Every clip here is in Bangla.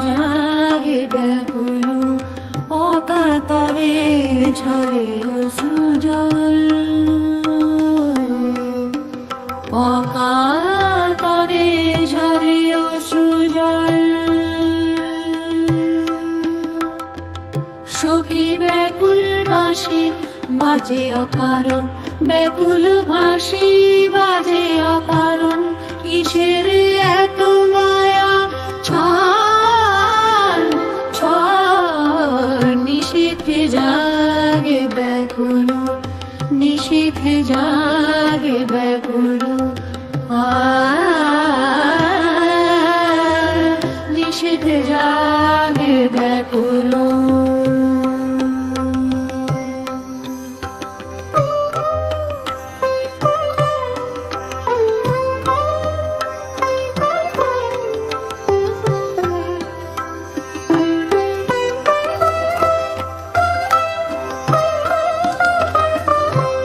জাগে ব্যাকুল অকাতরে ঝরে সুজল অকাতরে ঝরে সুজল সখী ব্যাকুল বাঁশি বাজে অকারণ ব্যাকুল বাঁশি বাজে অকারণ কিসের এত মায়া ছল ছল নিশীথে জাগে ব্যাকুল নিশীথে জাগে ব্যাকুল নিশীথে জাগে ব্যাকুল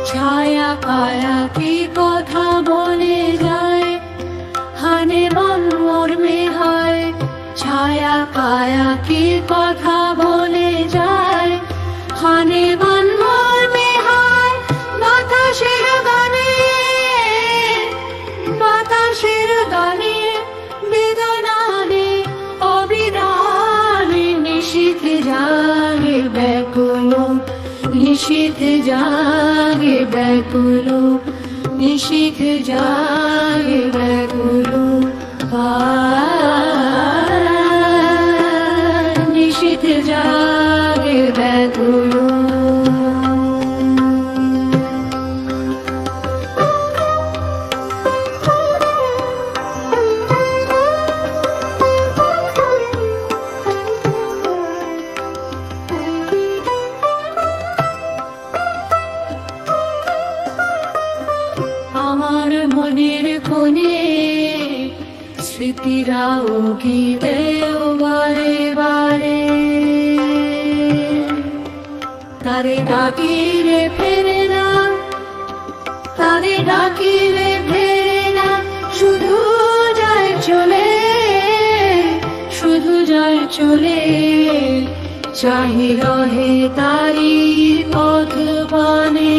ছায়া পায়া কি কথা বলে যায় হানে মন মর্মে হয় ছায়া পায়া কি কথা বলে যায় হানে মন মর্মে হয় বাতাসের গানে বাতাসের গানে বেদনানে অবিরানে নিশীথে জাগে ব্যাকুল নিশীথে জাগে ব্যাকুল নিশীথে জাগে ব্যাকুল নিশীথে জাগে ব্যাকুল আমার মনের কোণে স্মৃতিরা উঠিবে বারে বারে তারে ডাকিলে ফেরে না তারে ডাকিলে ফেরে না শুধু যায় চলে শুধু যায় চলে চাহি রহে তারি পথ পানে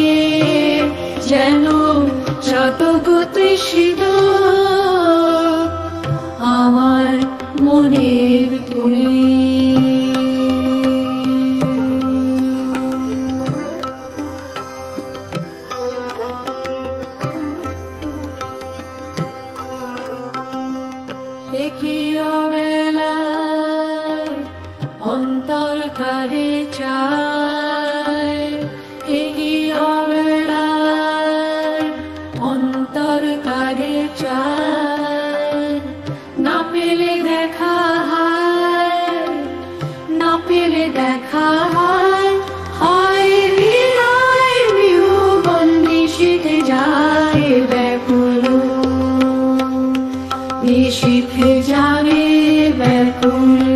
যেন শতক তৃষিত আমার মনের তুলি একই অবেলায় অন্তর কারে চায় একই অবেলায় অন্তর কারে চায় না পেলে দেখা হয় না পেলে দেখা হয় হয় হৃদয় বিহুবন নিশীথে যায় ব্যাকুল নিশীথে যাবে ব্যাকুল